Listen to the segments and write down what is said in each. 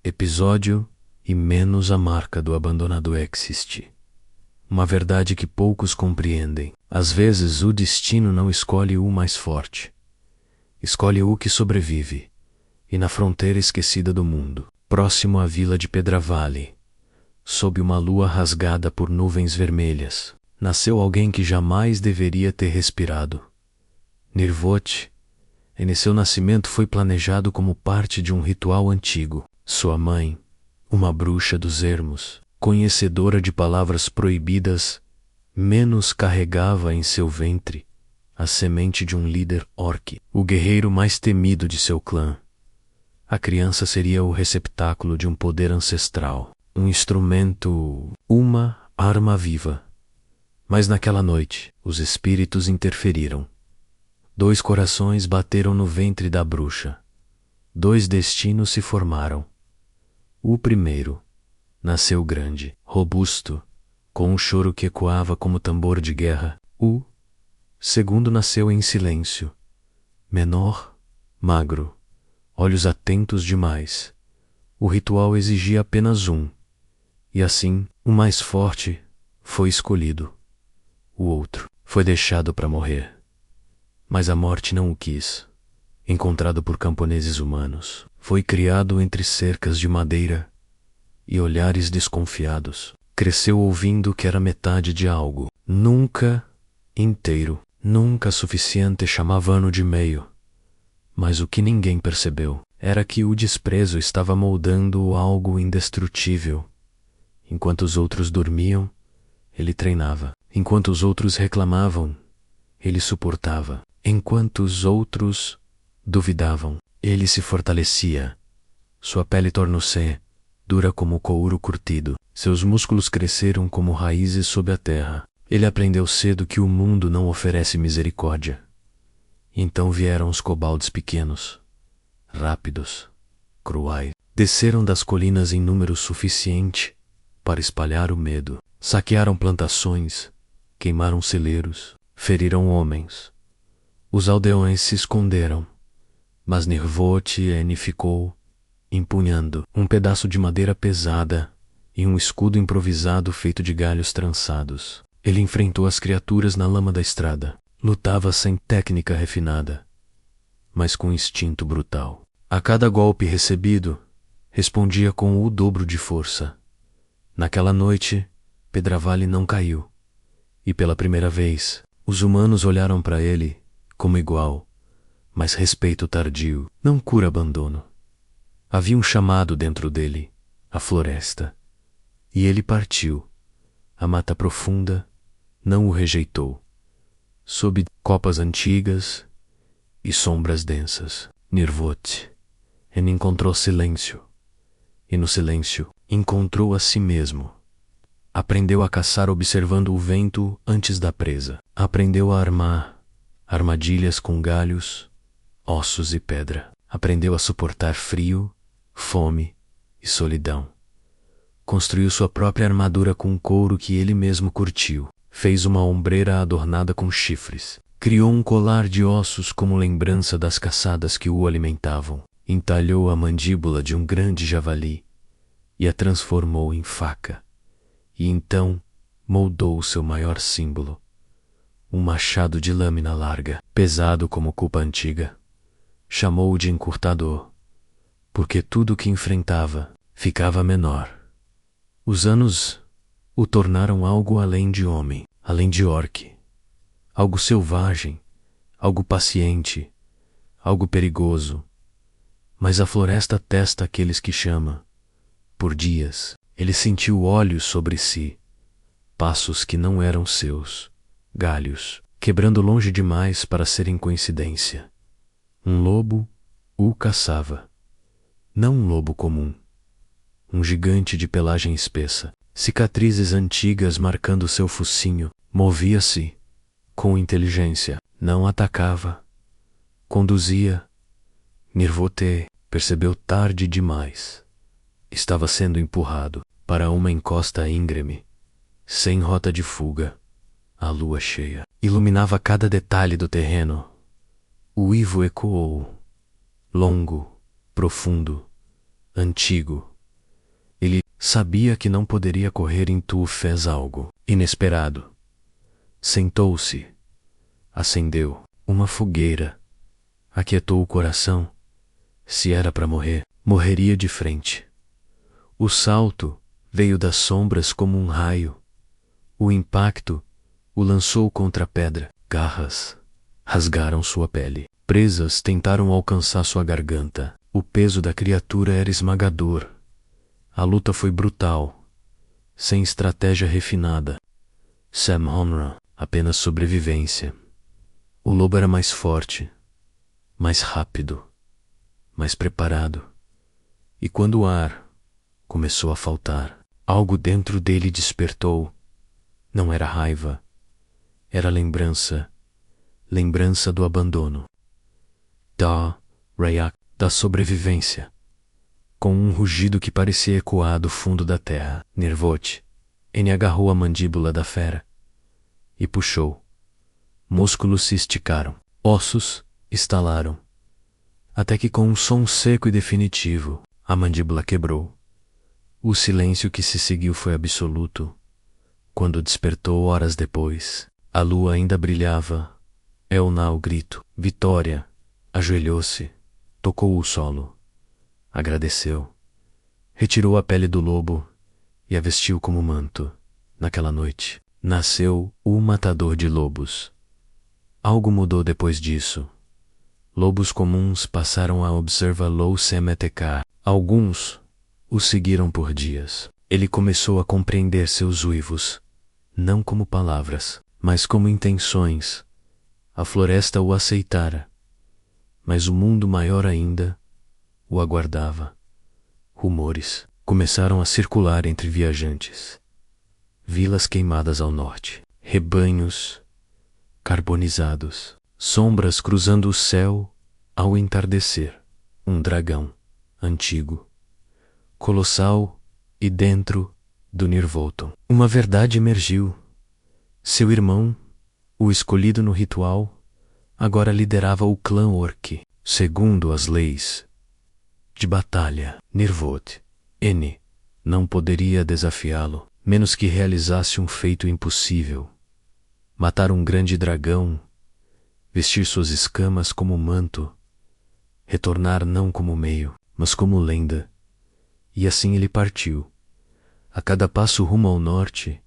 episódio e menos a marca do abandonado existe. Uma verdade que poucos compreendem. Às vezes o destino não escolhe o mais forte. Escolhe o que sobrevive. E na fronteira esquecida do mundo, próximo à vila de Pedravale, sob uma lua rasgada por nuvens vermelhas, nasceu alguém que jamais deveria ter respirado. Nirvote, e seu nascimento foi planejado como parte de um ritual antigo. Sua mãe, uma bruxa dos ermos, conhecedora de palavras proibidas, menos carregava em seu ventre a semente de um líder orc, o guerreiro mais temido de seu clã. A criança seria o receptáculo de um poder ancestral, um instrumento, uma arma viva. Mas naquela noite, os espíritos interferiram. 2 corações bateram no ventre da bruxa. 2 destinos se formaram. O primeiro nasceu grande, robusto, com um choro que ecoava como tambor de guerra. O segundo nasceu em silêncio, menor, magro, olhos atentos demais. O ritual exigia apenas um, e assim, o mais forte foi escolhido. O outro foi deixado para morrer. Mas a morte não o quis. Encontrado por camponeses humanos, foi criado entre cercas de madeira e olhares desconfiados. Cresceu ouvindo que era metade de algo, nunca inteiro, nunca suficiente, chamava-no de meio. Mas o que ninguém percebeu era que o desprezo estava moldando algo indestrutível. Enquanto os outros dormiam, ele treinava. Enquanto os outros reclamavam, ele suportava. Enquanto os outros duvidavam, ele se fortalecia. Sua pele tornou-se dura como couro curtido. Seus músculos cresceram como raízes sob a terra. Ele aprendeu cedo que o mundo não oferece misericórdia. Então vieram os kobolds pequenos, rápidos, cruais. Desceram das colinas em número suficiente para espalhar o medo. Saquearam plantações, queimaram celeiros, feriram homens. Os aldeões se esconderam, mas Nirvote ficou, empunhando um pedaço de madeira pesada e um escudo improvisado feito de galhos trançados. Ele enfrentou as criaturas na lama da estrada. Lutava sem técnica refinada, mas com instinto brutal. A cada golpe recebido, respondia com o dobro de força. Naquela noite, Pedravale não caiu. E pela primeira vez, os humanos olharam para ele como igual, mas respeito tardio não cura abandono. Havia um chamado dentro dele, a floresta. E ele partiu. A mata profunda não o rejeitou. Sob copas antigas e sombras densas, Nirvote encontrou silêncio. E no silêncio encontrou a si mesmo. Aprendeu a caçar observando o vento antes da presa. Aprendeu a armar armadilhas com galhos, ossos e pedra. Aprendeu a suportar frio, fome e solidão. Construiu sua própria armadura com couro que ele mesmo curtiu. Fez uma ombreira adornada com chifres. Criou um colar de ossos como lembrança das caçadas que o alimentavam. Entalhou a mandíbula de um grande javali e a transformou em faca. E então moldou o seu maior símbolo, um machado de lâmina larga, pesado como culpa antiga. Chamou-o de encurtador, porque tudo o que enfrentava ficava menor. Os anos o tornaram algo além de homem, além de orc, algo selvagem, algo paciente, algo perigoso. Mas a floresta testa aqueles que chama. Por dias, ele sentiu olhos sobre si, passos que não eram seus, galhos, quebrando longe demais para serem coincidência. Um lobo o caçava. Não um lobo comum. Um gigante de pelagem espessa, cicatrizes antigas marcando seu focinho. Movia-se com inteligência, não atacava. Conduzia. Nirvote percebeu tarde demais. Estava sendo empurrado para uma encosta íngreme, sem rota de fuga. A lua cheia iluminava cada detalhe do terreno. O uivo ecoou, longo, profundo, antigo. Sabia que não poderia correr em Tu fez algo inesperado. Sentou-se, acendeu uma fogueira, aquietou o coração. Se era para morrer, morreria de frente. O salto veio das sombras como um raio. O impacto o lançou contra a pedra. Garras rasgaram sua pele. Presas tentaram alcançar sua garganta. O peso da criatura era esmagador. A luta foi brutal, sem estratégia refinada. Sam Honra, apenas sobrevivência. O lobo era mais forte, mais rápido, mais preparado. E quando o ar começou a faltar, algo dentro dele despertou. Não era raiva, era lembrança do abandono. Da Rayak, da sobrevivência. Com um rugido que parecia ecoar do fundo da terra, Nirvote, N agarrou a mandíbula da fera e puxou. Músculos se esticaram, ossos estalaram, até que com um som seco e definitivo, a mandíbula quebrou. O silêncio que se seguiu foi absoluto. Quando despertou horas depois, a lua ainda brilhava. Elna o grito. Vitória. Ajoelhou-se, tocou o solo, agradeceu, retirou a pele do lobo e a vestiu como manto. Naquela noite, nasceu o matador de lobos. Algo mudou depois disso. Lobos comuns passaram a observar Lou Semetecar. Alguns o seguiram por dias. Ele começou a compreender seus uivos, não como palavras, mas como intenções. A floresta o aceitara, mas o mundo maior ainda o aguardava. Rumores começaram a circular entre viajantes. Vilas queimadas ao norte, rebanhos carbonizados, sombras cruzando o céu ao entardecer. Um dragão antigo, colossal e dentro do Nirvoton. Uma verdade emergiu. Seu irmão, o escolhido no ritual, agora liderava o clã Orc, segundo as leis de batalha. Nirvote, N, não poderia desafiá-lo, menos que realizasse um feito impossível. Matar um grande dragão, vestir suas escamas como manto, retornar não como meio, mas como lenda. E assim ele partiu. A cada passo rumo ao norte,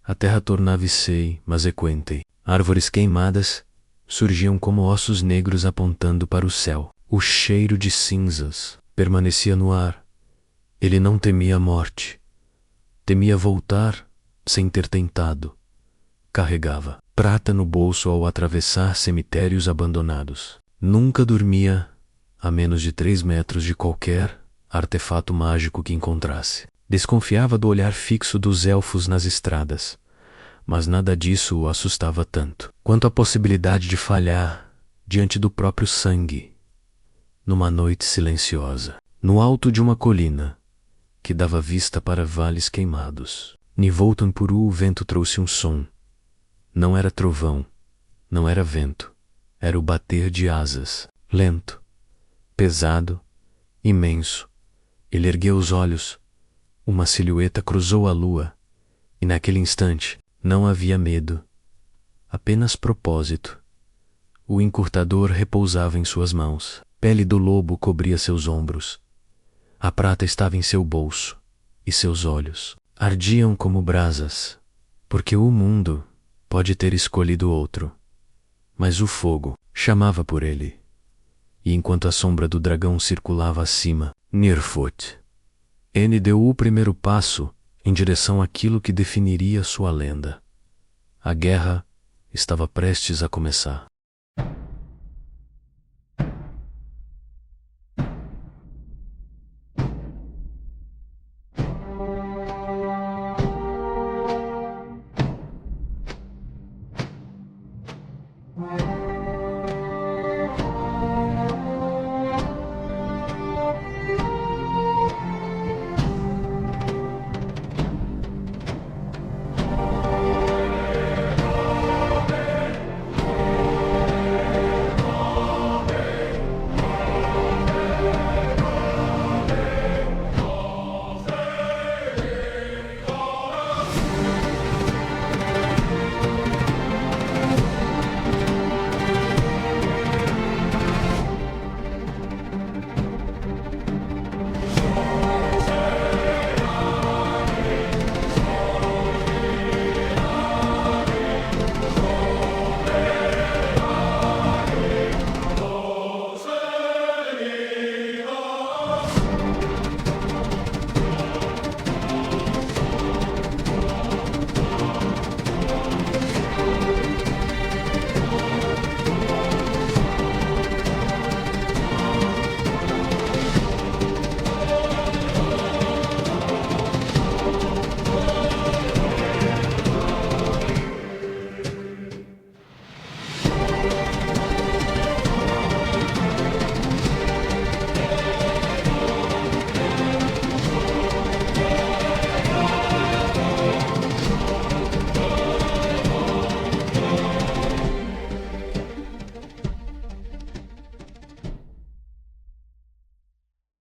a terra tornava-se mais equente. Árvores queimadas surgiam como ossos negros apontando para o céu. O cheiro de cinzas permanecia no ar. Ele não temia a morte. Temia voltar sem ter tentado. Carregava prata no bolso ao atravessar cemitérios abandonados. Nunca dormia a menos de 3 metros de qualquer artefato mágico que encontrasse. Desconfiava do olhar fixo dos elfos nas estradas, mas nada disso o assustava tanto quanto a possibilidade de falhar diante do próprio sangue. Numa noite silenciosa, no alto de uma colina que dava vista para vales queimados, Nirvoton Puru, o vento trouxe um som. Não era trovão, não era vento, era o bater de asas, lento, pesado, imenso. Ele ergueu os olhos. Uma silhueta cruzou a lua, e naquele instante não havia medo, apenas propósito. O encurtador repousava em suas mãos. Pele do lobo cobria seus ombros. A prata estava em seu bolso, e seus olhos ardiam como brasas, porque o mundo pode ter escolhido outro, mas o fogo chamava por ele. E enquanto a sombra do dragão circulava acima, Nirvote, N deu o primeiro passo em direção àquilo que definiria sua lenda. A guerra estava prestes a começar.